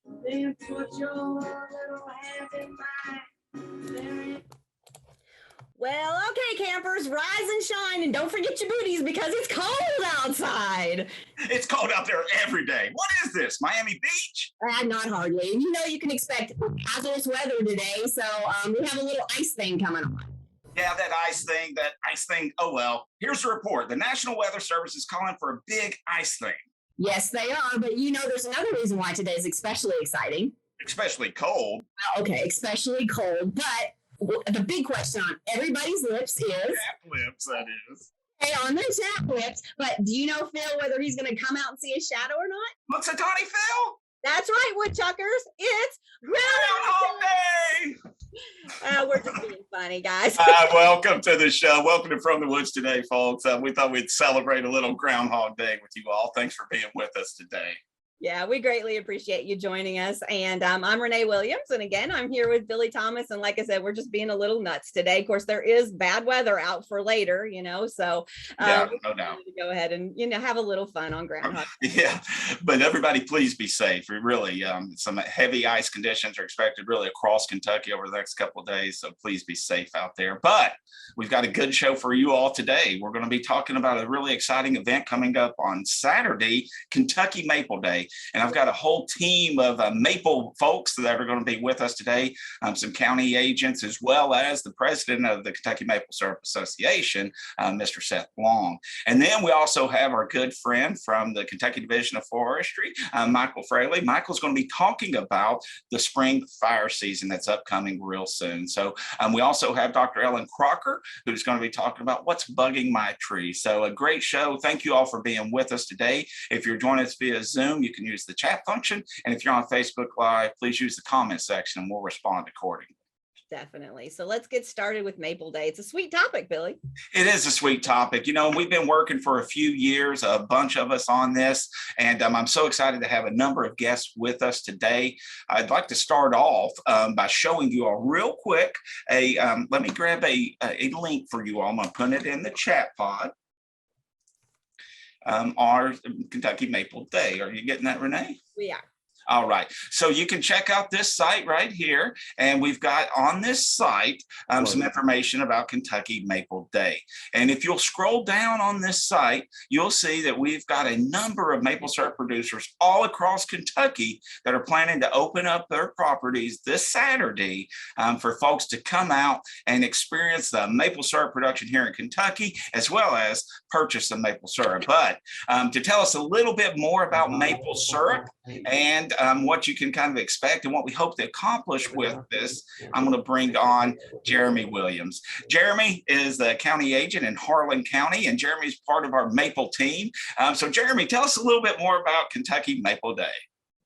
Then put your little hand in mine. Well, okay, campers, rise and shine, and don't forget your booties because it's cold outside. It's cold out there every day. What is this, Miami Beach? Not hardly. And you know you can expect hazardous weather today, so we have a little ice thing coming on. Yeah, that ice thing. Oh, well, here's the report. The National Weather Service is calling for a big ice thing. Yes, they are, but you know there's another reason why today is especially exciting. Especially cold. Okay, especially cold, but the big question on everybody's lips is... Tap lips, that is. Hey, on their tap lips, but do you know, Phil, whether he's going to come out and see a shadow or not? What's a Tawny Phil? That's right, woodchuckers. It's Groundhog Day! We're just being funny, guys. Welcome to the show. Welcome to From the Woods today, folks. We thought we'd celebrate a little Groundhog Day with you all. Thanks for being with us today. Yeah, we greatly appreciate you joining us. And I'm Renee Williams. And again, I'm here with Billy Thomas. And like I said, we're just being a little nuts today. Of course, there is bad weather out for later, so yeah, no doubt. Go ahead and, have a little fun on Groundhog. Yeah, but everybody, please be safe. We really, some heavy ice conditions are expected really across Kentucky over the next couple of days. So please be safe out there. But we've got a good show for you all today. We're going to be talking about a really exciting event coming up on Saturday, Kentucky Maple Day. And I've got a whole team of Maple folks that are going to be with us today, some county agents, as well as the president of the Kentucky Maple Syrup Association, Mr. Seth Long. And then we also have our good friend from the Kentucky Division of Forestry, Michael Fraley. Michael's going to be talking about the spring fire season that's upcoming real soon. So we also have Dr. Ellen Crocker, who's going to be talking about what's bugging my tree. So a great show. Thank you all for being with us today. If you're joining us via Zoom, you can use the chat function. And if you're on Facebook Live, please use the comment section and we'll respond accordingly. Definitely. So let's get started with Maple Day. It's a sweet topic, Billy. It is a sweet topic. We've been working for a few years, a bunch of us on this, and I'm so excited to have a number of guests with us today. I'd like to start off by showing you all real quick let me grab a link for you all. I'm going to put it in the chat pod. Our Kentucky Maple Day. Are you getting that, Renee? We are. All right. So you can check out this site right here. And we've got on this site some information about Kentucky Maple Day. And if you'll scroll down on this site, you'll see that we've got a number of maple syrup producers all across Kentucky that are planning to open up their properties this Saturday for folks to come out and experience the maple syrup production here in Kentucky, as well as purchase some maple syrup. But to tell us a little bit more about maple syrup and what you can kind of expect and what we hope to accomplish with this, I'm going to bring on Jeremy Williams. Jeremy is the county agent in Harlan County, and Jeremy's part of our Maple team. So Jeremy, tell us a little bit more about Kentucky Maple Day.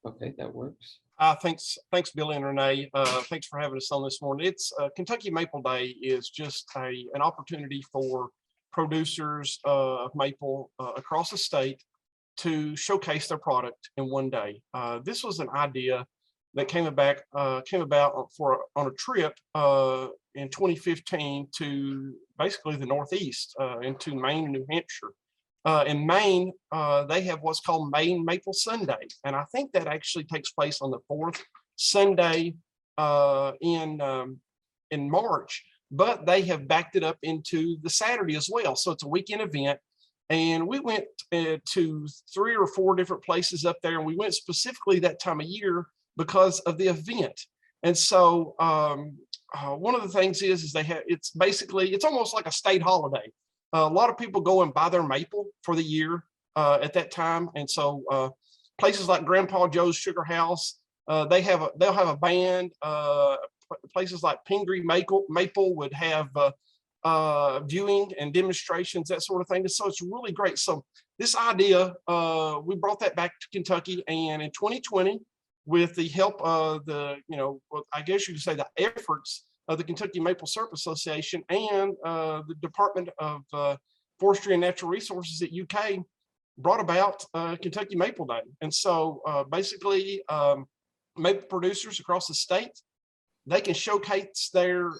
Okay, that works. Thanks, Billy and Renee. Thanks for having us on this morning. It's Kentucky Maple Day is just an opportunity for producers of maple across the state to showcase their product in one day. This was an idea that came about on a trip in 2015 to basically the Northeast, into Maine and New Hampshire. In Maine, they have what's called Maine Maple Sunday, and I think that actually takes place on the fourth Sunday in March. But they have backed it up into the Saturday as well, so it's a weekend event. And we went to 3 or 4 different places up there, and we went specifically that time of year because of the event. And so one of the things is it's almost like a state holiday. A lot of people go and buy their maple for the year at that time. And so places like Grandpa Joe's Sugar House, they'll have a band. Places like Pingree Maple would have viewing and demonstrations, that sort of thing. So it's really great. So this idea, we brought that back to Kentucky, and in 2020, with the help of I guess you could say the efforts of the Kentucky Maple Syrup Association and the Department of Forestry and Natural Resources at UK, brought about Kentucky Maple Day. And so basically maple producers across the state, they can showcase their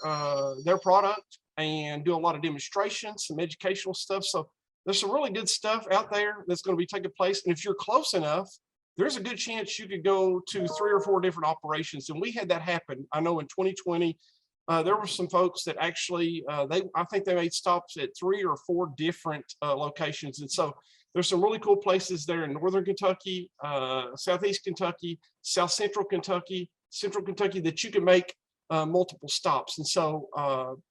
product and do a lot of demonstrations, some educational stuff. So there's some really good stuff out there that's going to be taking place. And if you're close enough, there's a good chance you could go to 3 or 4 different operations. And we had that happen. I know in 2020, there were some folks that actually, I think they made stops at 3 or 4 different locations. And so there's some really cool places there in Northern Kentucky, Southeast Kentucky, South Central Kentucky, Central Kentucky that you can make multiple stops. And so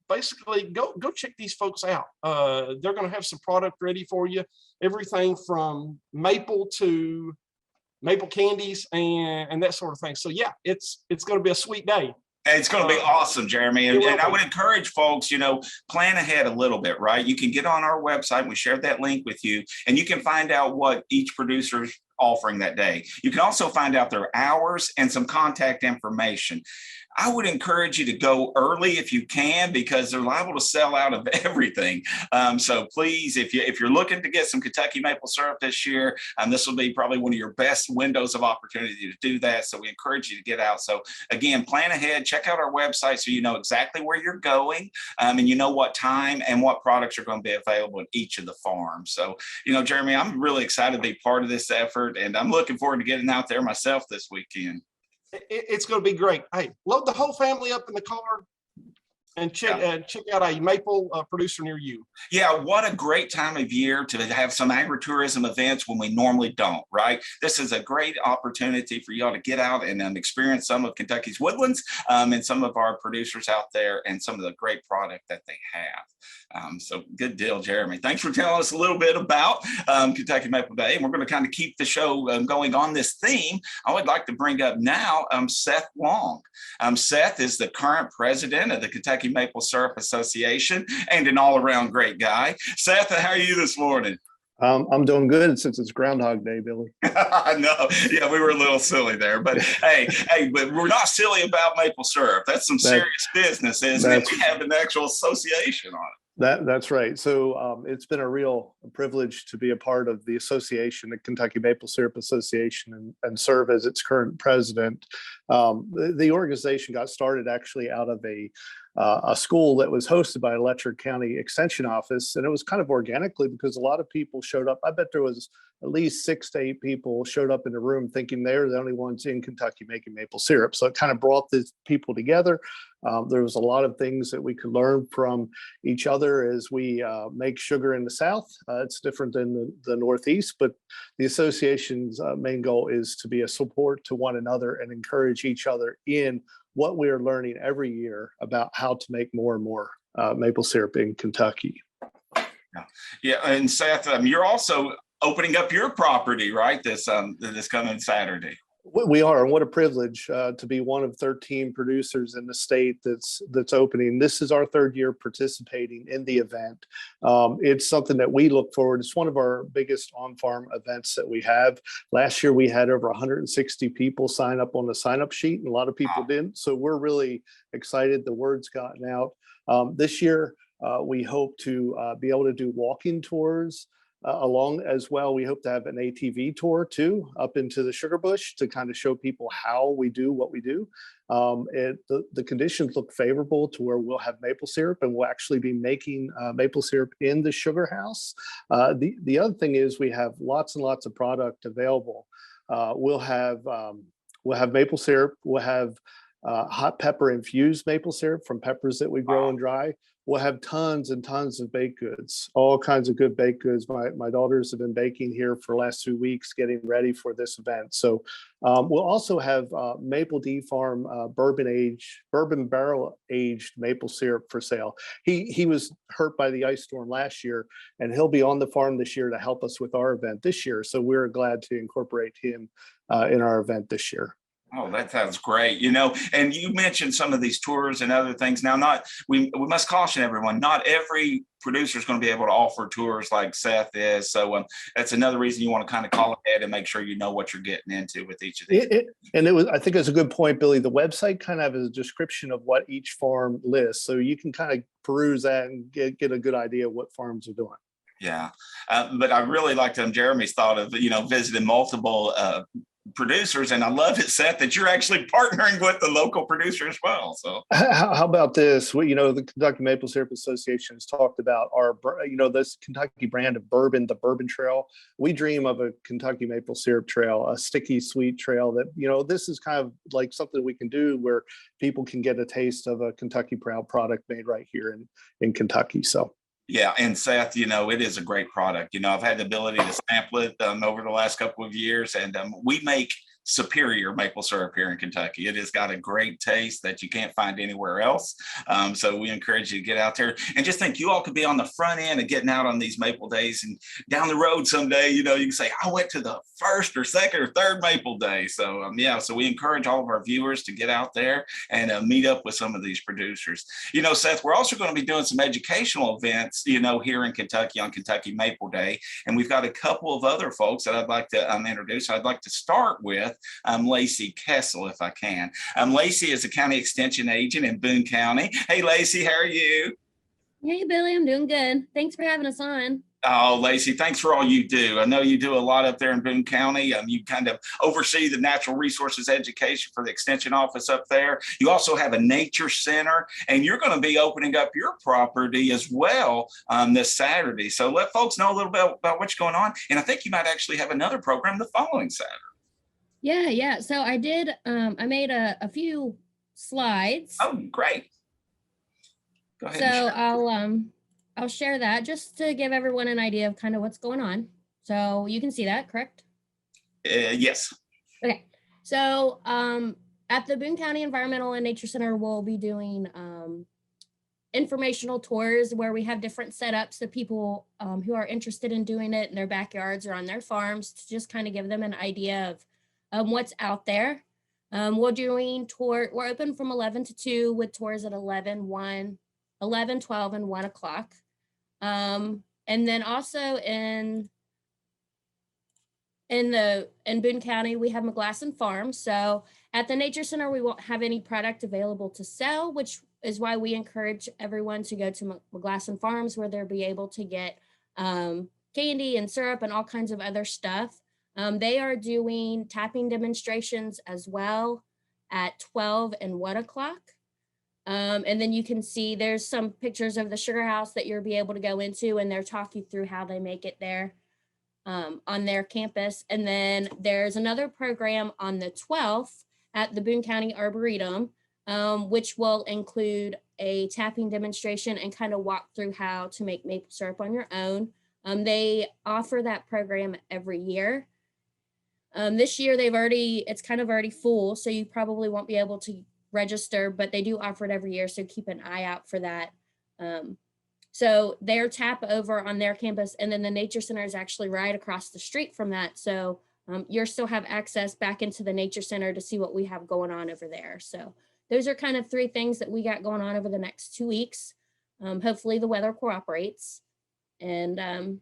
basically go check these folks out. They're going to have some product ready for you, everything from maple to maple candies and that sort of thing. So yeah, it's going to be a sweet day. It's going to be awesome, Jeremy. And I would encourage folks, plan ahead a little bit, right? You can get on our website. We shared that link with you, and you can find out what each producer's offering that day. You can also find out their hours and some contact information. I would encourage you to go early if you can, because they're liable to sell out of everything. So please, if you're looking to get some Kentucky maple syrup this year, this will be probably one of your best windows of opportunity to do that. So we encourage you to get out. So again, plan ahead, check out our website so you know exactly where you're going, and you know what time and what products are going to be available in each of the farms. So, Jeremy, I'm really excited to be part of this effort, and I'm looking forward to getting out there myself this weekend. It's going to be great. Hey, load the whole family up in the car and check out a maple producer near you. Yeah, what a great time of year to have some agritourism events when we normally don't, right? This is a great opportunity for y'all to get out and experience some of Kentucky's woodlands and some of our producers out there and some of the great product that they have. So good deal, Jeremy. Thanks for telling us a little bit about Kentucky Maple Day. And we're going to kind of keep the show going on this theme. I would like to bring up now Seth Long. Seth is the current president of the Kentucky Maple Syrup Association and an all-around great guy. Seth, how are you this morning? I'm doing good since it's Groundhog Day, Billy. I know. Yeah, we were a little silly there, but hey, but we're not silly about maple syrup. That's some serious business, isn't it? We have an actual association on it. That's right. So it's been a real privilege to be a part of the association, the Kentucky Maple Syrup Association, and serve as its current president. The organization got started actually out of a school that was hosted by a Letcher County Extension Office, and it was kind of organically because a lot of people showed up. I bet there was at least 6 to 8 people showed up in the room thinking they're the only ones in Kentucky making maple syrup. So it kind of brought these people together. There was a lot of things that we could learn from each other as we make sugar in the South. It's different than the Northeast, but the association's main goal is to be a support to one another and encourage each other in what we are learning every year about how to make more and more maple syrup in Kentucky. Yeah, and Seth, you're also opening up your property, right? This coming Saturday. We are, and what a privilege to be one of 13 producers in the state that's opening. This is our 3rd year participating in the event. It's something that we look forward. It's one of our biggest on-farm events that we have. Last year we had over 160 people sign up on the sign-up sheet, and a lot of people didn't. So we're really excited. The word's gotten out. This year we hope to be able to do walking tours. Along as well, we hope to have an ATV tour too, up into the sugar bush to kind of show people how we do what we do. The conditions look favorable to where we'll have maple syrup, and we'll actually be making maple syrup in the sugar house. The other thing is we have lots and lots of product available. We'll have maple syrup. We'll have hot pepper infused maple syrup from peppers that we grow and dry. We'll have tons and tons of baked goods, all kinds of good baked goods. My daughters have been baking here for the last 2 weeks, getting ready for this event. So we'll also have Maple D Farm bourbon barrel aged maple syrup for sale. He was hurt by the ice storm last year, and he'll be on the farm this year to help us with our event this year. So we're glad to incorporate him in our event this year. Oh, that sounds great. And you mentioned some of these tours and other things. Now, we must caution everyone, not every producer is going to be able to offer tours like Seth is. So that's another reason you want to kind of call ahead and make sure you know what you're getting into with each of these. I think it's a good point, Billy. The website kind of has a description of what each farm lists. So you can kind of peruse that and get a good idea of what farms are doing. Yeah. But I really liked Jeremy's thought of, visiting multiple producers. And I love it, Seth, that you're actually partnering with the local producer as well. So How about this? Well, the Kentucky Maple Syrup Association has talked about this Kentucky brand of bourbon, the Bourbon Trail. We dream of a Kentucky maple syrup trail, a sticky, sweet trail that, this is kind of like something we can do where people can get a taste of a Kentucky Proud product made right here in Kentucky. So. yeah, and Seth, it is a great product. I've had the ability to sample it over the last couple of years, and we make superior maple syrup here in Kentucky. It has got a great taste that you can't find anywhere else. So we encourage you to get out there and just think you all could be on the front end of getting out on these maple days, and down the road someday, you can say, I went to the first or second or third maple day. So so we encourage all of our viewers to get out there and meet up with some of these producers. Seth, we're also going to be doing some educational events, here in Kentucky on Kentucky Maple Day. And we've got a couple of other folks that I'd like to introduce. I'd like to start with Lacey Kessel, if I can. Lacey is a county extension agent in Boone County. Hey, Lacey, how are you? Hey, Billy, I'm doing good. Thanks for having us on. Oh, Lacey, thanks for all you do. I know you do a lot up there in Boone County. You kind of oversee the natural resources education for the extension office up there. You also have a nature center, and you're going to be opening up your property as well this Saturday. So let folks know a little bit about what's going on. And I think you might actually have another program the following Saturday. Yeah. So I did, I made a few slides. Oh, great. Go ahead. So I'll share that just to give everyone an idea of kind of what's going on. So you can see that, correct? Yes. Okay. So at the Boone County Environmental and Nature Center, we'll be doing informational tours where we have different setups that people who are interested in doing it in their backyards or on their farms to just kind of give them an idea of what's out there. We're open from 11 to 2 with tours at 11, 12, and 1 o'clock. And then also in Boone County, we have McGlasson Farm. So at the Nature Center, we won't have any product available to sell, which is why we encourage everyone to go to McGlasson Farms, where they'll be able to get candy and syrup and all kinds of other stuff. They are doing tapping demonstrations as well at 12 and 1 o'clock. And then you can see there's some pictures of the sugar house that you'll be able to go into, and they're talking through how they make it there on their campus. And then there's another program on the 12th at the Boone County Arboretum, which will include a tapping demonstration and kind of walk through how to make maple syrup on your own. They offer that program every year. This year it's kind of already full, so you probably won't be able to register, but they do offer it every year, so keep an eye out for that. So their tap over on their campus, and then the Nature Center is actually right across the street from that. So you still have access back into the Nature Center to see what we have going on over there. So those are kind of 3 things that we got going on over the next 2 weeks. Hopefully the weather cooperates. And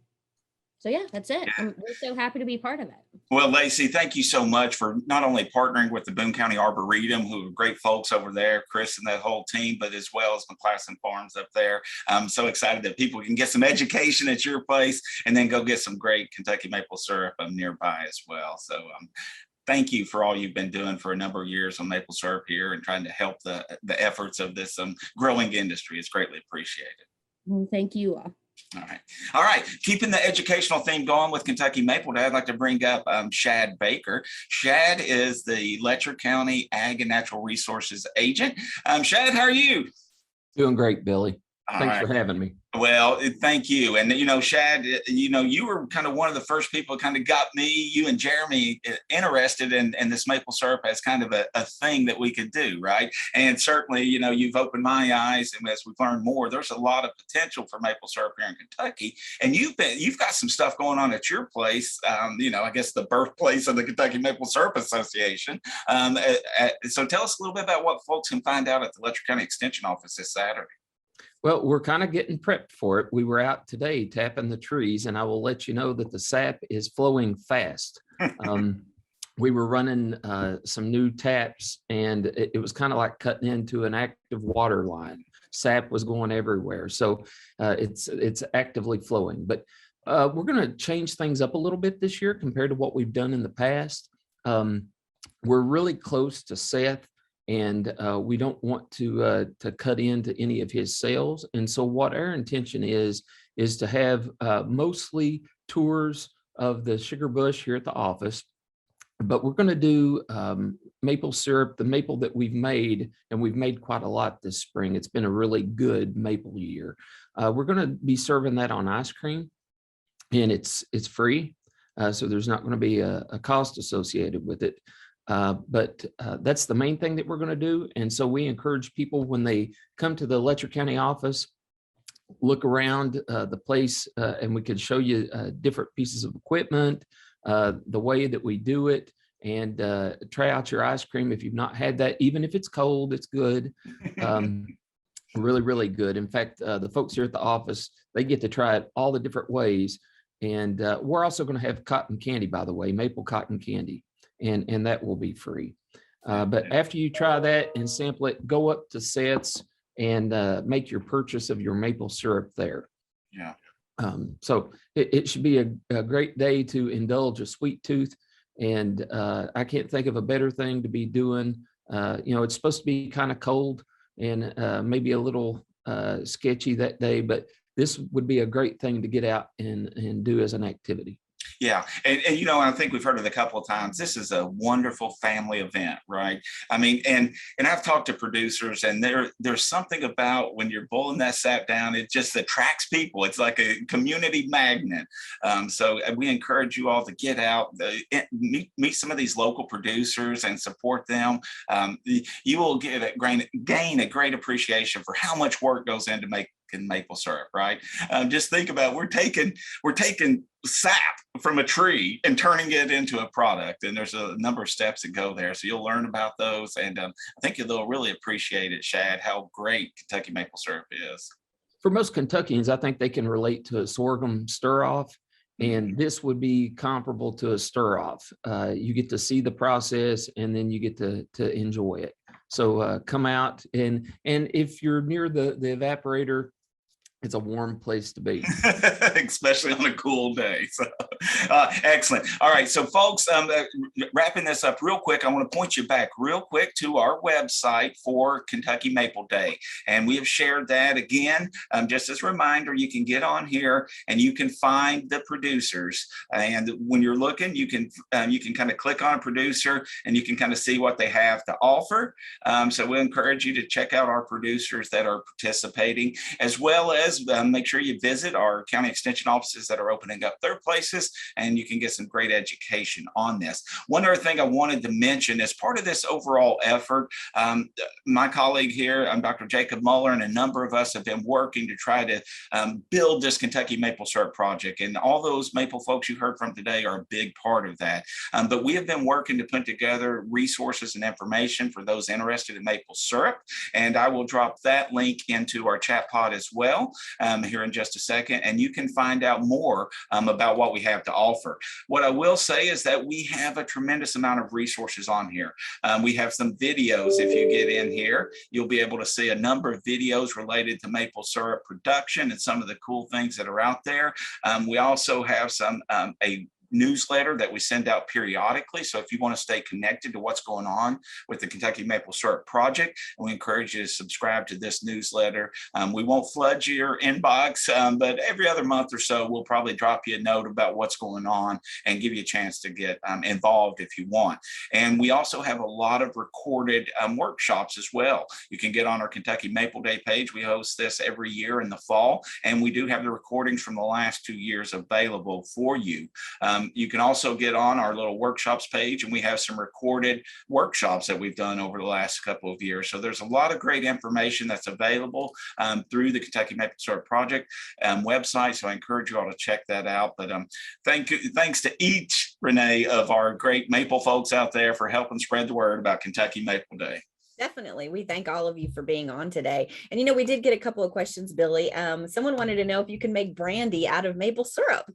so yeah, that's it. We're so happy to be part of it. Well, Lacey, thank you so much for not only partnering with the Boone County Arboretum, who are great folks over there, Chris and that whole team, but as well as McGlasson Farms up there. I'm so excited that people can get some education at your place and then go get some great Kentucky maple syrup nearby as well. So thank you for all you've been doing for a number of years on maple syrup here and trying to help the efforts of this growing industry. It's greatly appreciated. Well, thank you all. All right. Keeping the educational theme going with Kentucky Maple Day, I'd like to bring up Shad Baker. Shad is the Letcher County Ag and Natural Resources Agent. Shad, how are you? Doing great, Billy. All Thanks right. for having me. Well, thank you. And, Shad, you were kind of one of the first people kind of got me, you and Jeremy interested in this maple syrup as kind of a thing that we could do, right? And certainly, you've opened my eyes, and as we've learned more, there's a lot of potential for maple syrup here in Kentucky. And you've got some stuff going on at your place, I guess the birthplace of the Kentucky Maple Syrup Association. So tell us a little bit about what folks can find out at the Letcher County Extension Office this Saturday. Well, we're kind of getting prepped for it. We were out today tapping the trees, and I will let you know that the sap is flowing fast. We were running some new taps, and it was kind of like cutting into an active water line. Sap was going everywhere. So it's actively flowing. But we're going to change things up a little bit this year compared to what we've done in the past. We're really close to Seth, and we don't want to cut into any of his sales. And so what our intention is to have mostly tours of the sugar bush here at the office. But we're going to do maple syrup, the maple that we've made, and we've made quite a lot this spring. It's been a really good maple year. We're going to be serving that on ice cream, and it's free. So there's not going to be a cost associated with it. But that's the main thing that we're going to do. And so we encourage people when they come to the Letcher County office, look around the place, and we can show you different pieces of equipment, the way that we do it, and try out your ice cream if you've not had that. Even if it's cold, it's good. Really, really good. In fact, the folks here at the office, they get to try it all the different ways. And we're also going to have cotton candy, by the way, maple cotton candy, and that will be free. But after you try that and sample it, go up to Seth's and make your purchase of your maple syrup there. Yeah. So it should be a great day to indulge a sweet tooth. And I can't think of a better thing to be doing. It's supposed to be kind of cold and maybe a little sketchy that day, but this would be a great thing to get out and do as an activity. Yeah. And I think we've heard it a couple of times. This is a wonderful family event, right? I mean, and I've talked to producers, and there's something about when you're boiling that sap down, it just attracts people. It's like a community magnet. So we encourage you all to get out, meet some of these local producers and support them. You will gain a great appreciation for how much work goes into making maple syrup, right? Just think about, we're taking sap from a tree and turning it into a product, and there's a number of steps that go there, so you'll learn about those, and I think you'll really appreciate it, Shad, how great Kentucky maple syrup is. For most Kentuckians, I think they can relate to a sorghum stir-off, and this would be comparable to a stir-off. You get to see the process, and then you get to enjoy it. So come out, and if you're near the evaporator, it's a warm place to be. Especially on a cool day. So, excellent. All right. So folks, wrapping this up real quick, I want to point you back real quick to our website for Kentucky Maple Day. And we have shared that again. Just as a reminder, you can get on here and you can find the producers. And when you're looking, you can kind of click on a producer and you can kind of see what they have to offer. So we encourage you to check out our producers that are participating, as well as make sure you visit our county extension offices that are opening up their places, and you can get some great education on this. One other thing I wanted to mention as part of this overall effort, my colleague here, Dr. Jacob Muller, and a number of us have been working to try to build this Kentucky maple syrup project, and all those maple folks you heard from today are a big part of that. But we have been working to put together resources and information for those interested in maple syrup, and I will drop that link into our chat pod as well here in just a second, and you can find out more about what we have to offer. What I will say is that we have a tremendous amount of resources on here. We have some videos. If you get in here, you'll be able to see a number of videos related to maple syrup production and some of the cool things that are out there. We also have a newsletter that we send out periodically. So if you want to stay connected to what's going on with the Kentucky Maple Syrup Project, we encourage you to subscribe to this newsletter. We won't flood your inbox, but every other month or so, we'll probably drop you a note about what's going on and give you a chance to get involved if you want. And we also have a lot of recorded workshops as well. You can get on our Kentucky Maple Day page. We host this every year in the fall, and we do have the recordings from the last 2 years available for you. You can also get on our little workshops page, and we have some recorded workshops that we've done over the last couple of years. So there's a lot of great information that's available through the Kentucky Maple Syrup Project website. So I encourage you all to check that out. But thanks to each, Renee, of our great maple folks out there for helping spread the word about Kentucky Maple Day. Definitely. We thank all of you for being on today. And, we did get a couple of questions, Billy. Someone wanted to know if you can make brandy out of maple syrup.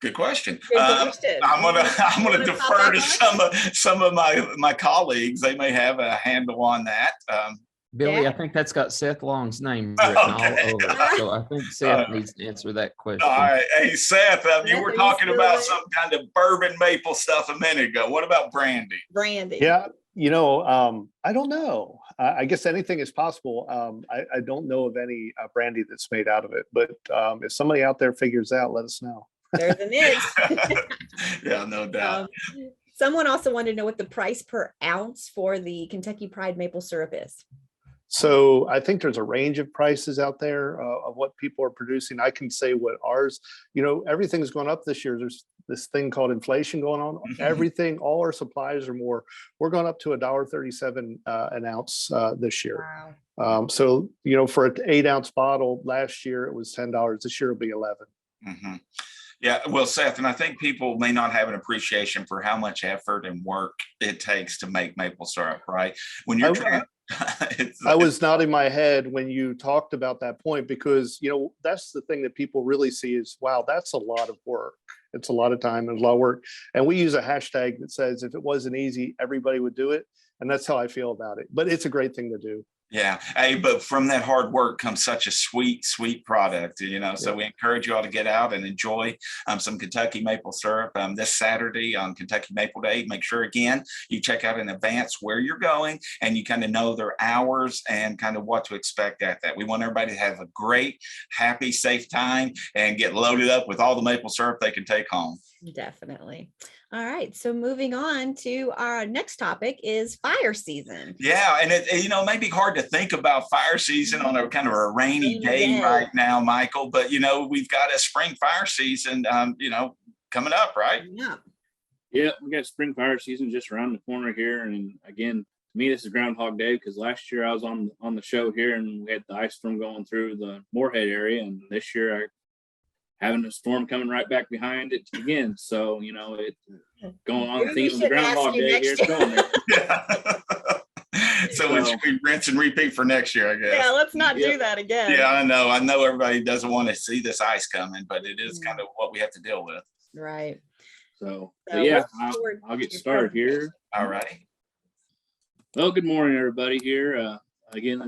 Good question. Good I'm gonna defer to some of my colleagues. They may have a handle on that. Billy, Yeah. I think that's got Seth Long's name written all Okay. over it. So I think Seth needs to answer that question. All right. Hey, Seth, you Seth, were are you talking still about there? some kind of bourbon maple stuff a minute ago. What about Brandy? Brandy. Yeah, I don't know. I guess anything is possible. I don't know of any brandy that's made out of it, but if somebody out there figures out, let us know. There's a niche. Yeah, no doubt. Someone also wanted to know what the price per ounce for the Kentucky Pride maple syrup is. So I think there's a range of prices out there of what people are producing. I can say what ours, everything's gone up this year. There's this thing called inflation going on. Everything, all our supplies are more. We're going up to $1.37 an ounce this year. Wow. So, for an 8-ounce bottle last year, it was $10. This year it'll be 11. Mhm. Yeah, well, Seth, and I think people may not have an appreciation for how much effort and work it takes to make maple syrup, right? When you're trying, I was nodding my head when you talked about that point because, that's the thing that people really see is, wow, that's a lot of work. It's a lot of time and a lot of work. And we use a hashtag that says, if it wasn't easy, everybody would do it. And that's how I feel about it. But it's a great thing to do. Yeah. Hey, but from that hard work comes such a sweet, sweet product, So Yeah. we encourage you all to get out and enjoy some Kentucky maple syrup this Saturday on Kentucky Maple Day. Make sure, again, you check out in advance where you're going and you kind of know their hours and kind of what to expect at that. We want everybody to have a great, happy, safe time and get loaded up with all the maple syrup they can take home. Definitely. All right. So moving on to our next topic is fire season. Yeah, and it may be hard to think about fire season on a kind of a rainy day right now, Michael. But we've got a spring fire season, coming up, right? Yeah. Yeah, we got spring fire season just around the corner here, and again, to me, this is Groundhog Day because last year I was on the show here, and we had the ice storm going through the Moorhead area, and this year having a storm coming right back behind it again. So, it going on the theme of the Groundhog Day here. It's going there. Yeah. So it should be rinse and repeat for next year, I guess. Yeah, let's not do that again. Yeah, I know. I know everybody doesn't want to see this ice coming, but it is kind of what we have to deal with. Right. So let's I'll get started here. All righty. Well, good morning, everybody here. Again,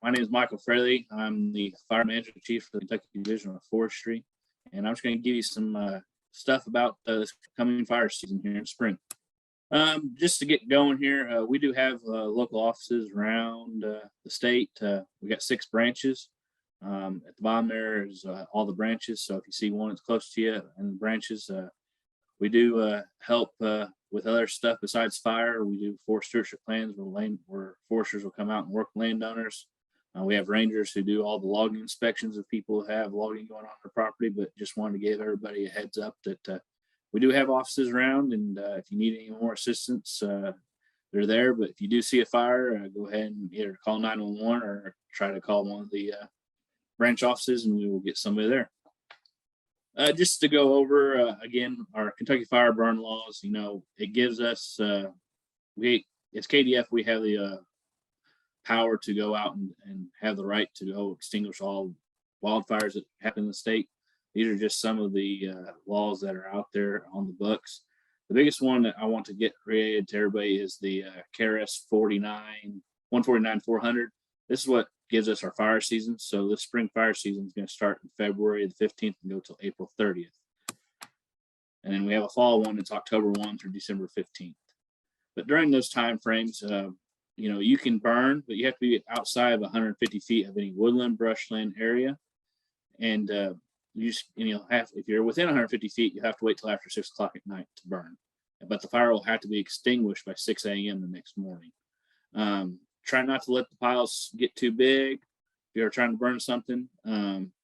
my name is Michael Fraley. I'm the Fire Management Chief for the Kentucky Division of Forestry. And I'm just going to give you some stuff about this coming fire season here in spring. Just to get going here, we do have local offices around the state. We got 6 branches. At the bottom there is all the branches. So if you see one that's close to you and the branches, we do help with other stuff besides fire. We do forest stewardship plans where foresters will come out and work with landowners. We have rangers who do all the logging inspections if people have logging going on their property, but just wanted to give everybody a heads up that we do have offices around, and if you need any more assistance, they're there. But if you do see a fire, go ahead and either call 911 or try to call one of the branch offices, and we will get somebody there. Just to go over, again, our Kentucky fire burn laws, it gives us, as KDF, we have the power to go out and have the right to go extinguish all wildfires that happen in the state. These are just some of the laws that are out there on the books. The biggest one that I want to get created to everybody is the KRS 149-400. This is what gives us our fire season. So this spring fire season is going to start in February the 15th and go till April 30th. And then we have a fall one that's October 1 through December 15th. But during those time frames, you can burn, but you have to be outside of 150 feet of any woodland, brushland area. And if you're within 150 feet, you have to wait till after 6 o'clock at night to burn. But the fire will have to be extinguished by 6 a.m. the next morning. Try not to let the piles get too big. If you're trying to burn something,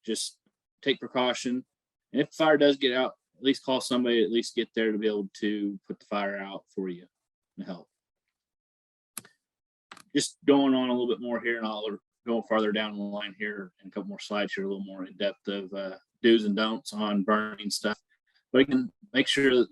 just take precaution. And if the fire does get out, at least call somebody, at least get there to be able to put the fire out for you and help. Just going on a little bit more here, and I'll go farther down the line here and a couple more slides here, a little more in depth of do's and don'ts on burning stuff. But you can make sure that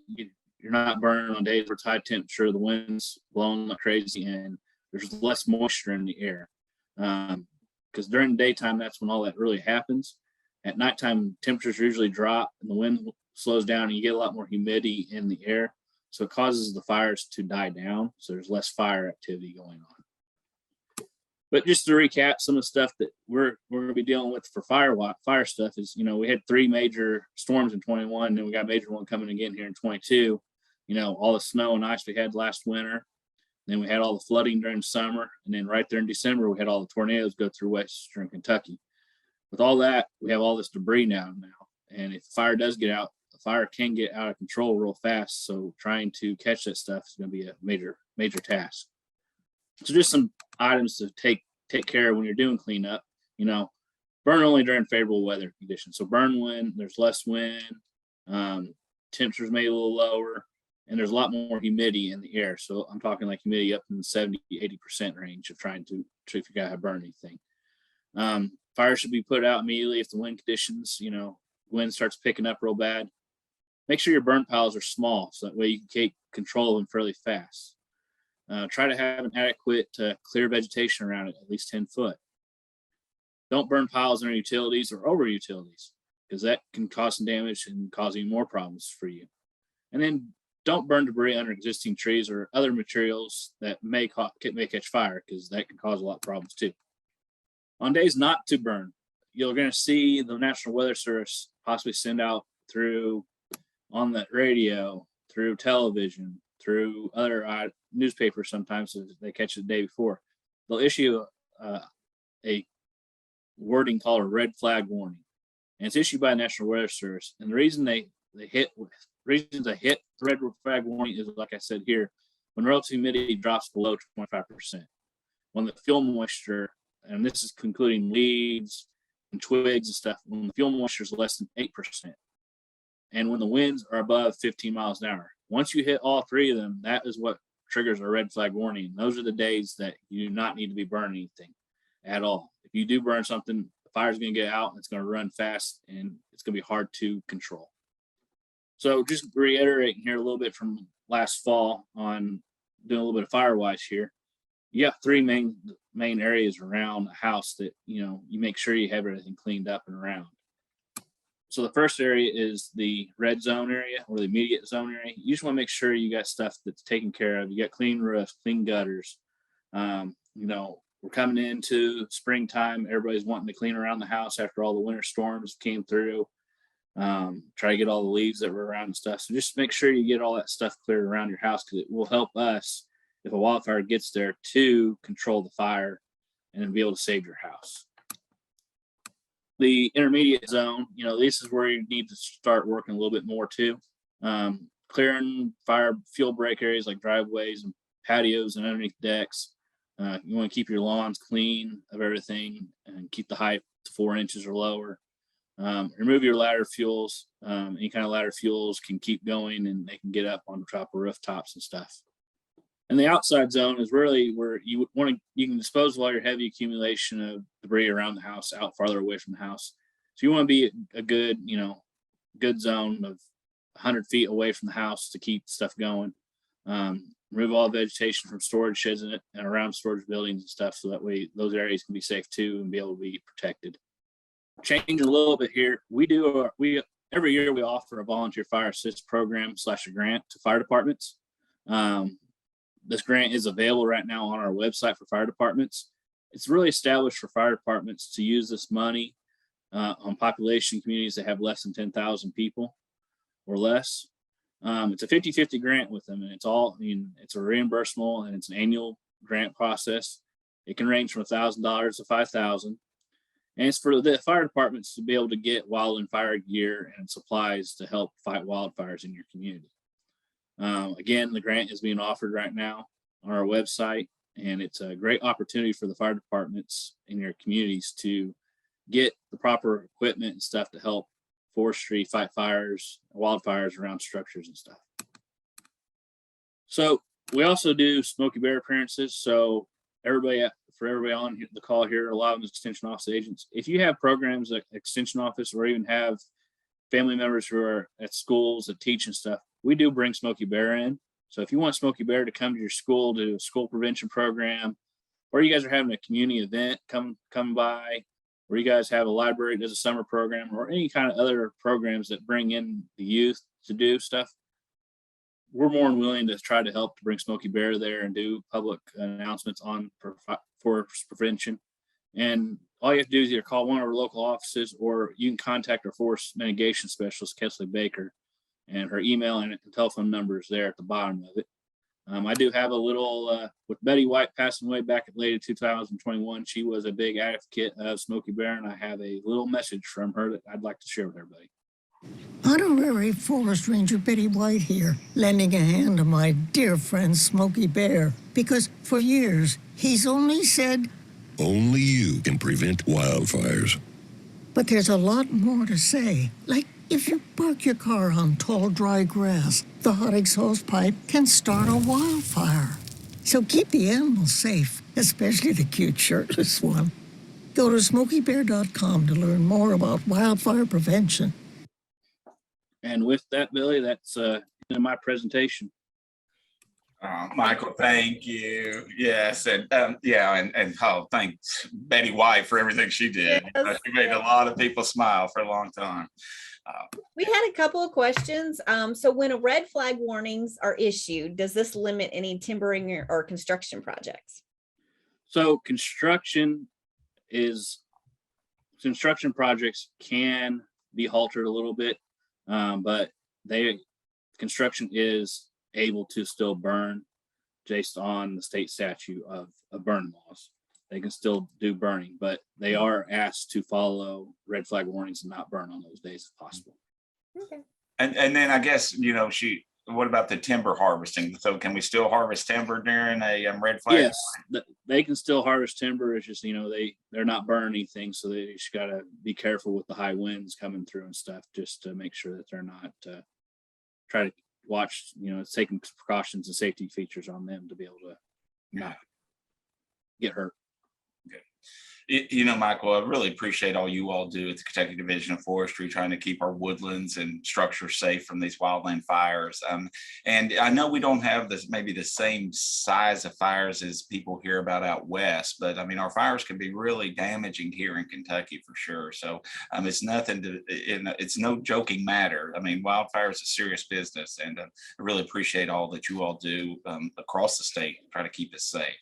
you're not burning on days where it's high temperature, the wind's blowing like crazy, and there's less moisture in the air. Because during the daytime, that's when all that really happens. At nighttime, temperatures usually drop and the wind slows down and you get a lot more humidity in the air. So it causes the fires to die down. So there's less fire activity going on. But just to recap, some of the stuff that we're going to be dealing with for fire stuff is, we had 3 major storms in 21, and then we got a major one coming again here in 22. All the snow and ice we had last winter. Then we had all the flooding during summer. And then right there in December, we had all the tornadoes go through Western Kentucky. With all that, we have all this debris now. And if the fire does get out, the fire can get out of control real fast. So trying to catch that stuff is going to be a major task. So just some items to take care of when you're doing cleanup. Burn only during favorable weather conditions. So burn when there's less wind, temperatures may be a little lower, and there's a lot more humidity in the air. So I'm talking like humidity up in the 70-80% range of trying to figure out how to burn anything. Fire should be put out immediately if the wind conditions, wind starts picking up real bad. Make sure your burn piles are small so that way you can take control of them fairly fast. Try to have an adequate clear vegetation around it, at least 10 foot. Don't burn piles under utilities or over utilities, because that can cause some damage and cause even more problems for you. And then don't burn debris under existing trees or other materials that may catch fire, because that can cause a lot of problems too. On days not to burn, you're going to see the National Weather Service possibly send out on the radio, through television, through other newspapers. Sometimes if they catch it the day before, they'll issue a wording called a red flag warning, and it's issued by the National Weather Service. And the reason they hit the red flag warning is, like I said here, when relative humidity drops below 25%, when the fuel moisture, and this is including leaves and twigs and stuff, when the fuel moisture is less than 8%, and when the winds are above 15 miles an hour. Once you hit all 3 of them, that is what triggers a red flag warning. Those are the days that you do not need to be burning anything at all. If you do burn something, the fire's going to get out and it's going to run fast and it's going to be hard to control. So just reiterating here a little bit from last fall on doing a little bit of fire watch here. You have 3 main areas around the house that, you make sure you have everything cleaned up and around. So the first area is the red zone area, or the immediate zone area. You just want to make sure you got stuff that's taken care of. You got clean roofs, clean gutters. We're coming into springtime. Everybody's wanting to clean around the house after all the winter storms came through. Try to get all the leaves that were around and stuff. So just make sure you get all that stuff cleared around your house, because it will help us, if a wildfire gets there, to control the fire and then be able to save your house. The intermediate zone, this is where you need to start working a little bit more too. Clearing fuel break areas like driveways and patios and underneath decks. You want to keep your lawns clean of everything and keep the height to 4 inches or lower. Remove your ladder fuels. Any kind of ladder fuels can keep going and they can get up on the top of rooftops and stuff. And the outside zone is really where you can dispose of all your heavy accumulation of debris around the house out farther away from the house. So you want to be a good, good zone of 100 feet away from the house to keep stuff going. Remove all vegetation from storage sheds and around storage buildings and stuff, so that way those areas can be safe too and be able to be protected. Changing a little bit here, every year we offer a volunteer fire assist program / a grant to fire departments. This grant is available right now on our website for fire departments. It's really established for fire departments to use this money on population communities that have less than 10,000 people or less. It's a 50-50 grant with them, and it's a reimbursable, and it's an annual grant process. It can range from $1,000 to $5,000. And it's for the fire departments to be able to get wildland fire gear and supplies to help fight wildfires in your community. Again, the grant is being offered right now on our website, and it's a great opportunity for the fire departments in your communities to get the proper equipment and stuff to help forestry fight wildfires around structures and stuff. So we also do Smoky Bear appearances. So everybody on the call here, a lot of them extension office agents. If you have programs at extension office, or even have family members who are at schools that teach and stuff, we do bring Smoky Bear in. So if you want Smoky Bear to come to your school to do a school prevention program, or you guys are having a community event, come by, or you guys have a library that does a summer program, or any kind of other programs that bring in the youth to do stuff, we're more than willing to try to help to bring Smoky Bear there and do public announcements on forest prevention. And all you have to do is either call one of our local offices, or you can contact our forest mitigation specialist, Kesley Baker, and her email and telephone number is there at the bottom of it. I do have a little, with Betty White passing away back in late 2021, she was a big advocate of Smoky Bear, and I have a little message from her that I'd like to share with everybody. Honorary Forest Ranger Betty White here, lending a hand to my dear friend Smoky Bear, because for years he's only said, only you can prevent wildfires. But there's a lot more to say, like if you park your car on tall, dry grass, the hot exhaust pipe can start a wildfire. So keep the animals safe, especially the cute shirtless one. Go to smokybear.com to learn more about wildfire prevention. And with that, Billy, that's in my presentation. Michael, thank you. Yes, and thanks Betty White for everything she did. Yes. She made a lot of people smile for a long time. We had a couple of questions. So when a red flag warnings are issued, does this limit any timbering or construction projects? So construction projects can be halted a little bit, but construction is able to still burn based on the state statute of burn laws. They can still do burning, but they are asked to follow red flag warnings and not burn on those days if possible. Okay. And then I guess, what about the timber harvesting? So can we still harvest timber during a red flag? Yes, they can still harvest timber. It's just, they're not burning anything. So they just got to be careful with the high winds coming through and stuff, just to make sure that they're not try to watch, taking precautions and safety features on them to be able to not get hurt. Michael, I really appreciate all you all do at the Kentucky Division of Forestry, trying to keep our woodlands and structures safe from these wildland fires. And I know we don't have maybe the same size of fires as people hear about out west, but our fires can be really damaging here in Kentucky for sure. So it's it's no joking matter. Wildfire is a serious business, and I really appreciate all that you all do across the state to try to keep us safe.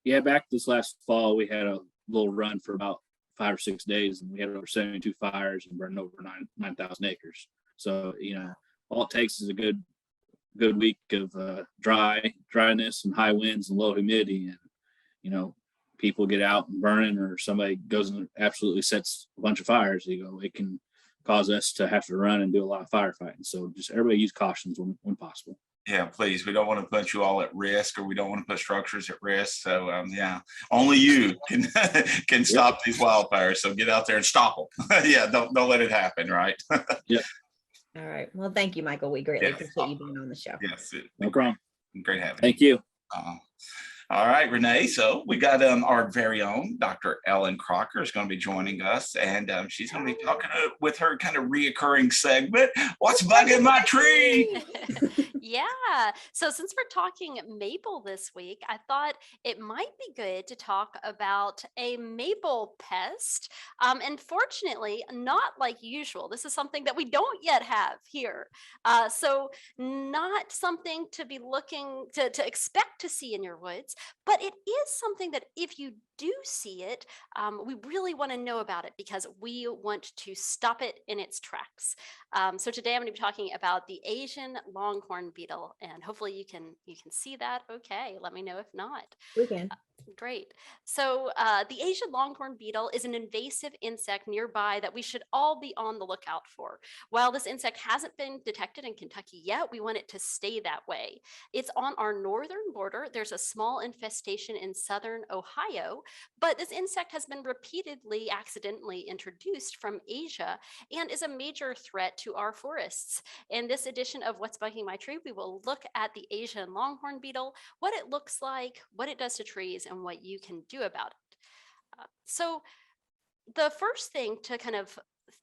Yeah, back this last fall, we had a little run for about 5 or 6 days, and we had over 72 fires and burned over 9,000 acres. So, all it takes is a good week of dryness and high winds and low humidity, and, people get out and burning, or somebody goes and absolutely sets a bunch of fires. It can cause us to have to run and do a lot of firefighting. So just everybody use cautions when possible. Yeah, please. We don't want to put you all at risk, or we don't want to put structures at risk. So only you can stop these wildfires. So get out there and stop them. Don't let it happen. Right. Yep. All right. Well, thank you, Michael. We greatly appreciate you being on the show. Yes. No problem. Great having you. Thank you. All right, Renee. So we got our very own Dr. Ellen Crocker is going to be joining us, and she's going to be talking with her kind of reoccurring segment, What's Bugging My Tree? Yeah. So since we're talking maple this week, I thought it might be good to talk about a maple pest. And fortunately, not like usual. This is something that we don't yet have here. So not something to be looking to expect to see in your woods, but it is something that if you do see it, we really want to know about it because we want to stop it in its tracks. So today I'm going to be talking about the Asian longhorn beetle, and hopefully you can see that. Okay, let me know if not. We can. Great. So the Asian longhorn beetle is an invasive insect nearby that we should all be on the lookout for. While this insect hasn't been detected in Kentucky yet, we want it to stay that way. It's on our northern border. There's a small infestation in southern Ohio, but this insect has been repeatedly accidentally introduced from Asia and is a major threat to our forests. In this edition of What's Bugging My Tree, we will look at the Asian longhorn beetle, what it looks like, what it does to trees, and what you can do about it. So the first thing to kind of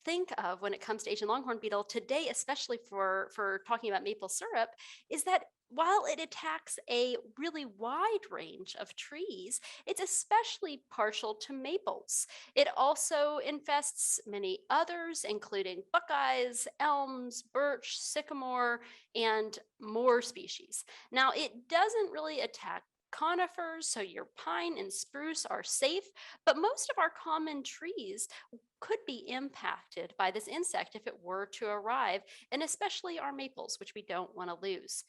think of when it comes to Asian longhorn beetle today, especially for talking about maple syrup, is that while it attacks a really wide range of trees, it's especially partial to maples. It also infests many others, including buckeyes, elms, birch, sycamore, and more species. Now, it doesn't really attack conifers, so your pine and spruce are safe, but most of our common trees could be impacted by this insect if it were to arrive, and especially our maples, which we don't want to lose.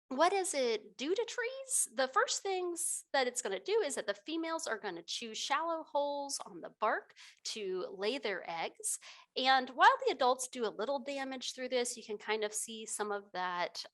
What does it do to trees? The first things that it's going to do is that the females are going to chew shallow holes on the bark to lay their eggs. And while the adults do a little damage through this, you can kind of see some of that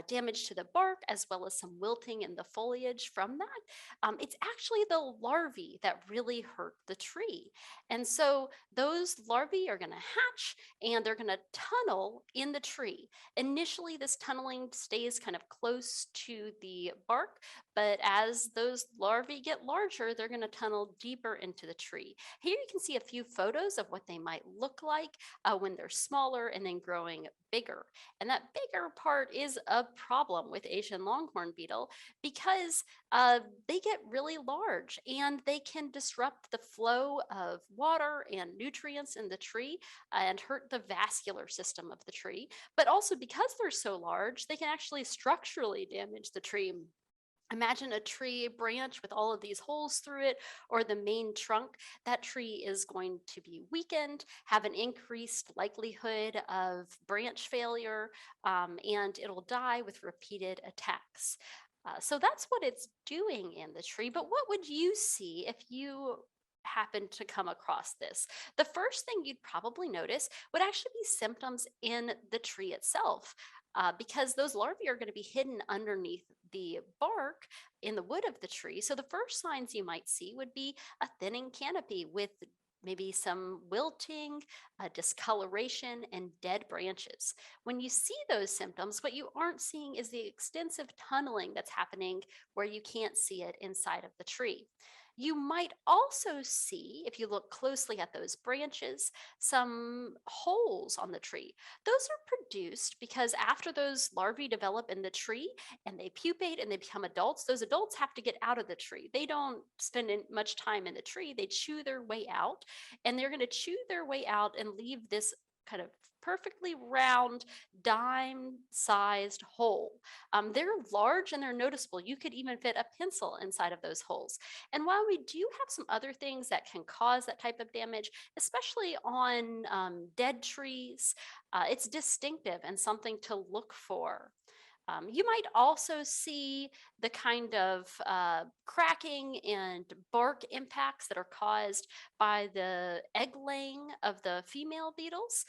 damage to the bark as well as some wilting in the foliage from that. It's actually the larvae that really hurt the tree. And so those larvae are going to hatch and they're going to tunnel in the tree. Initially, this tunneling stays kind of close to the bark, but as those larvae get larger, they're going to tunnel deeper into the tree. Here you can see a few photos of what they might look like when they're smaller and then growing bigger. And that bigger part is a problem with Asian longhorn beetle because they get really large and they can disrupt the flow of water and nutrients in the tree and hurt the vascular system of the tree. But also because they're so large, they can actually structurally damage the tree. Imagine a tree branch with all of these holes through it, or the main trunk. That tree is going to be weakened, have an increased likelihood of branch failure, and it'll die with repeated attacks. So that's what it's doing in the tree. But what would you see if you happen to come across this? The first thing you'd probably notice would actually be symptoms in the tree itself. Because those larvae are going to be hidden underneath the bark in the wood of the tree. So the first signs you might see would be a thinning canopy with maybe some wilting, discoloration, and dead branches. When you see those symptoms, what you aren't seeing is the extensive tunneling that's happening where you can't see it inside of the tree. You might also see, if you look closely at those branches, some holes on the tree. Those are produced because after those larvae develop in the tree and they pupate and they become adults, those adults have to get out of the tree. They don't spend much time in the tree. They chew their way out, and they're going to chew their way out and leave this kind of perfectly round, dime-sized hole. They're large and they're noticeable. You could even fit a pencil inside of those holes. And while we do have some other things that can cause that type of damage, especially on dead trees, it's distinctive and something to look for. You might also see the kind of cracking and bark impacts that are caused by the egg laying of the female beetles.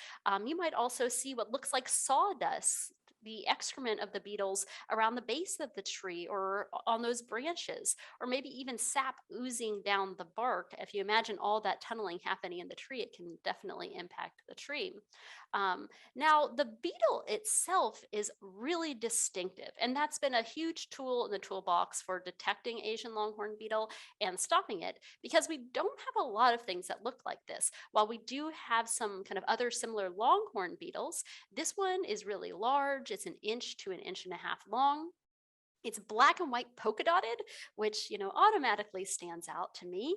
You might also see what looks like sawdust, the excrement of the beetles around the base of the tree or on those branches, or maybe even sap oozing down the bark. If you imagine all that tunneling happening in the tree, it can definitely impact the tree. Now, the beetle itself is really distinctive, and that's been a huge tool in the toolbox for detecting Asian longhorn beetle and stopping it, because we don't have a lot of things that look like this. While we do have some kind of other similar longhorn beetles, this one is really large. It's 1 inch to 1.5 inches long. It's black and white polka dotted, which, automatically stands out to me.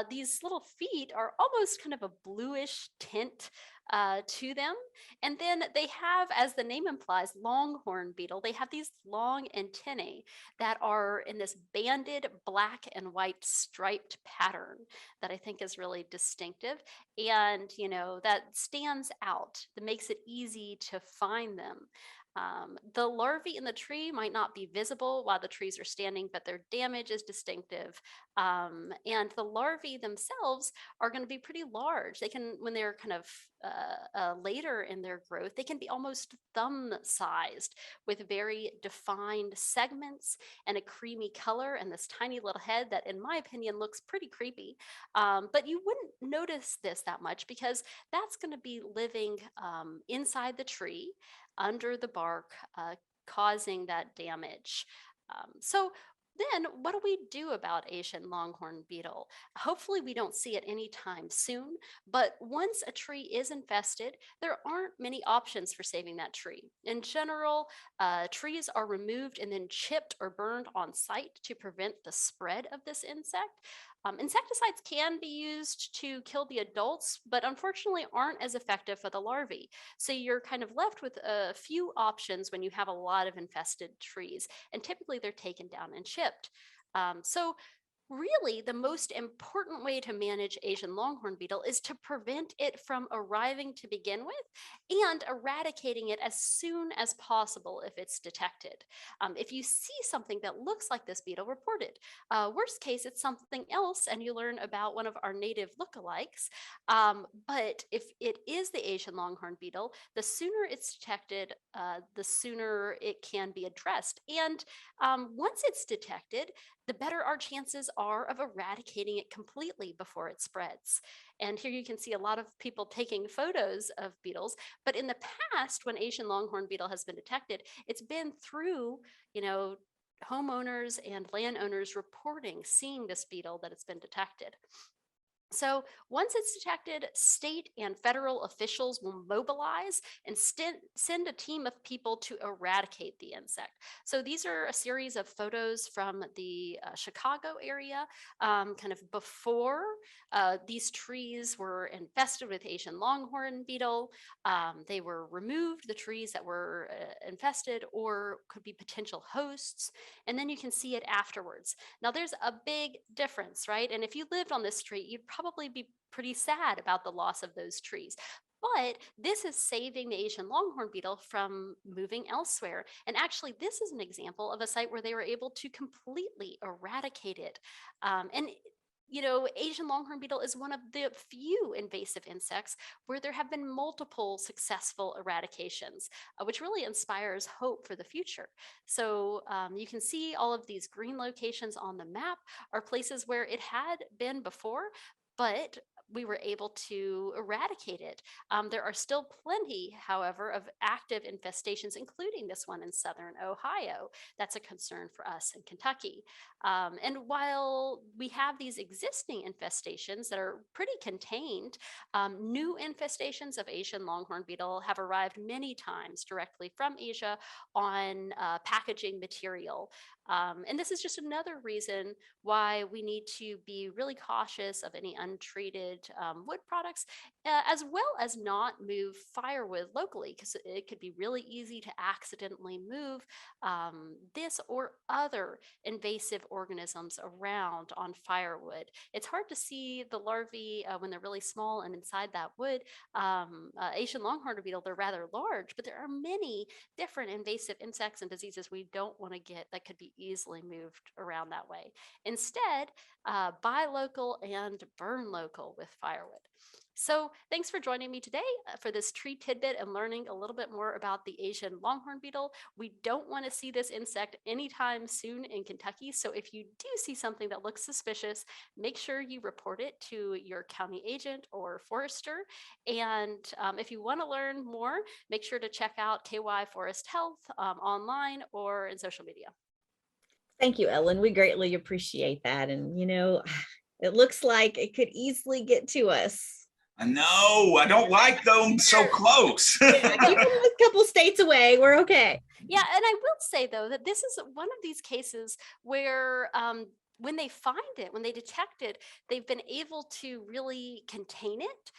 These little feet are almost kind of a bluish tint to them. And then they have, as the name implies, longhorn beetle. They have these long antennae that are in this banded black and white striped pattern that I think is really distinctive. And, that stands out, that makes it easy to find them. The larvae in the tree might not be visible while the trees are standing, but their damage is distinctive. And the larvae themselves are going to be pretty large. They can, when they're kind of later in their growth, they can be almost thumb-sized with very defined segments and a creamy color and this tiny little head that, in my opinion, looks pretty creepy. But you wouldn't notice this that much because that's going to be living inside the tree, under the bark, causing that damage. So then what do we do about Asian longhorn beetle? Hopefully we don't see it anytime soon, but once a tree is infested, there aren't many options for saving that tree. In general, trees are removed and then chipped or burned on site to prevent the spread of this insect. Insecticides can be used to kill the adults, but unfortunately aren't as effective for the larvae. So you're kind of left with a few options when you have a lot of infested trees, and typically they're taken down and chipped. So really, the most important way to manage Asian longhorn beetle is to prevent it from arriving to begin with and eradicating it as soon as possible if it's detected. If you see something that looks like this beetle, report it. Worst case, it's something else and you learn about one of our native lookalikes. But if it is the Asian longhorn beetle, the sooner it's detected, the sooner it can be addressed. And once it's detected, the better our chances are of eradicating it completely before it spreads. And here you can see a lot of people taking photos of beetles, but in the past, when Asian longhorn beetle has been detected, it's been through, homeowners and landowners reporting seeing this beetle that it's been detected. So once it's detected, state and federal officials will mobilize and send a team of people to eradicate the insect. So these are a series of photos from the Chicago area, kind of before these trees were infested with Asian longhorn beetle. They were removed, the trees that were infested or could be potential hosts. And then you can see it afterwards. Now there's a big difference, right? And if you lived on this street, you'd probably be pretty sad about the loss of those trees. But this is saving the Asian longhorn beetle from moving elsewhere. And actually, this is an example of a site where they were able to completely eradicate it. Asian longhorn beetle is one of the few invasive insects where there have been multiple successful eradications, which really inspires hope for the future. So you can see all of these green locations on the map are places where it had been before, but we were able to eradicate it. There are still plenty, however, of active infestations, including this one in southern Ohio. That's a concern for us in Kentucky. And while we have these existing infestations that are pretty contained, new infestations of Asian longhorn beetle have arrived many times directly from Asia on packaging material. And this is just another reason why we need to be really cautious of any untreated wood products, as well as not move firewood locally, because it could be really easy to accidentally move this or other invasive organisms around on firewood. It's hard to see the larvae when they're really small and inside that wood. Asian longhorn beetle, they're rather large, but there are many different invasive insects and diseases we don't want to get that could be easily moved around that way. Instead, buy local and burn local with firewood. So thanks for joining me today for this tree tidbit and learning a little bit more about the Asian longhorn beetle. We don't want to see this insect anytime soon in Kentucky. So if you do see something that looks suspicious, make sure you report it to your county agent or forester. And if you want to learn more, make sure to check out KY Forest Health online or in social media. Thank you, Ellen. We greatly appreciate that. And, it looks like it could easily get to us. I know. I don't like them so close. Keep them a couple states away. We're okay. Yeah, and I will say, though, that this is one of these cases where when they find it, when they detect it, they've been able to really contain it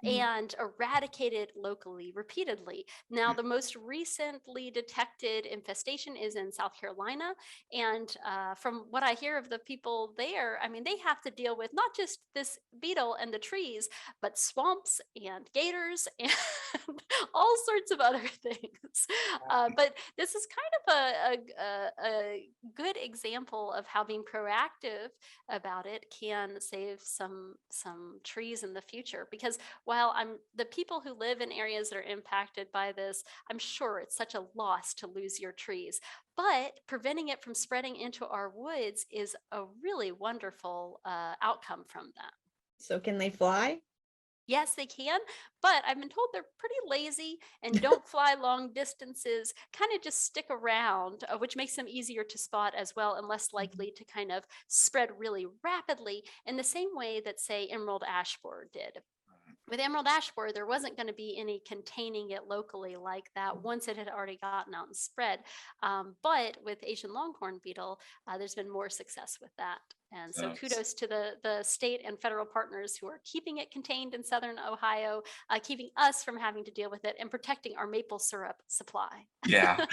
and eradicate it locally repeatedly. Now, the most recently detected infestation is in South Carolina. And from what I hear of the people there, I mean, they have to deal with not just this beetle and the trees, but swamps and gators and all sorts of other things. But this is kind of a good example of how being proactive about it can save some trees in the future. Because while the people who live in areas that are impacted by this, I'm sure it's such a loss to lose your trees. But preventing it from spreading into our woods is a really wonderful outcome from that. So can they fly? Yes, they can, but I've been told they're pretty lazy and don't fly long distances, kind of just stick around, which makes them easier to spot as well and less likely to kind of spread really rapidly in the same way that, say, emerald ash borer did. with emerald ash borer, there wasn't going to be any containing it locally like that once it had already gotten out and spread. But with Asian longhorn beetle, there's been more success with that. And so kudos to the state and federal partners who are keeping it contained in Southern Ohio, keeping us from having to deal with it and protecting our maple syrup supply. Yeah,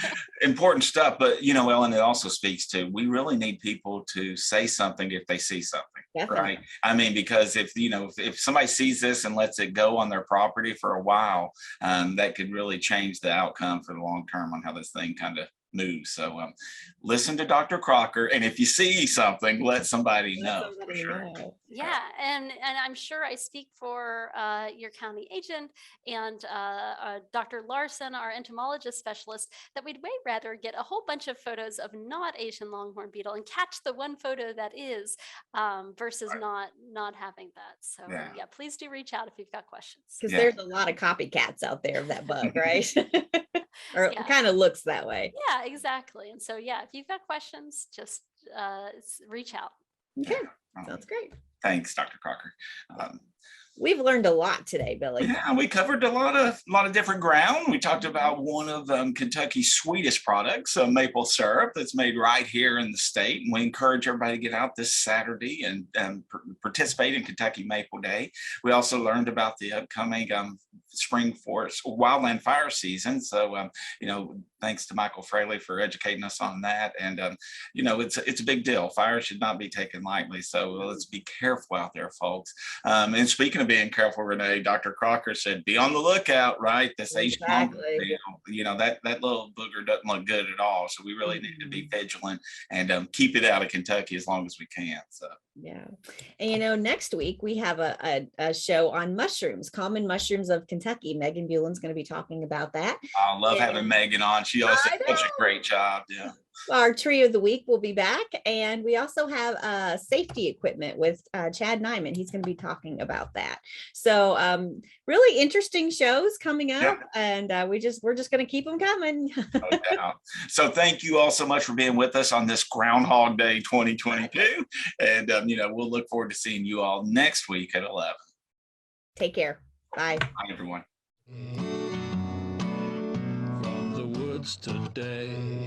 important stuff. But, you know, Ellen, it also speaks to, we really need people to say something if they see something, right? I mean, because if, you know, if somebody sees this and lets it go on their property for a while, that could really change the outcome for the long term on how this thing kind of moves. So listen to Dr. Crocker, and if you see something, let somebody know. For sure. Yeah, and I'm sure I speak for your county agent and Dr. Larson, our entomologist specialist, that we'd way rather get a whole bunch of photos of not Asian longhorn beetle and catch the one photo that is, versus not having that. So yeah, please do reach out if you've got questions. Because there's a lot of copycats out there of that bug, right? Or it kind of looks that way. Yeah, exactly. And so, yeah, if you've got questions, just reach out. Okay, sounds great. Thanks, Dr. Crocker. We've learned a lot today, Billy. Yeah, we covered a lot of different ground. We talked about one of Kentucky's sweetest products, maple syrup that's made right here in the state. And we encourage everybody to get out this Saturday and participate in Kentucky Maple Day. We also learned about the upcoming spring forest wildland fire season. So, you know, thanks to Michael Fraley for educating us on that. And, you know, it's a big deal. Fire should not be taken lightly. So let's be careful out there, folks. And speaking of being careful, Renee, Dr. Crocker said, be on the lookout, right? This Asian longhorn, you know, that little booger doesn't look good at all. So we really need to be vigilant and keep it out of Kentucky as long as we can. So. Yeah. And, you know, next week we have a show on mushrooms, common mushrooms of Kentucky. Megan Buelen's going to be talking about that. I love having Megan on. She always does such a great job. Yeah. Our tree of the week will be back. And we also have safety equipment with Chad Nyman. He's going to be talking about that. So really interesting shows coming up. And we're just going to keep them coming. No doubt. So thank you all so much for being with us on this Groundhog Day 2022. And, you know, we'll look forward to seeing you all next week at 11. Take care. Bye. Bye, everyone. From the woods today.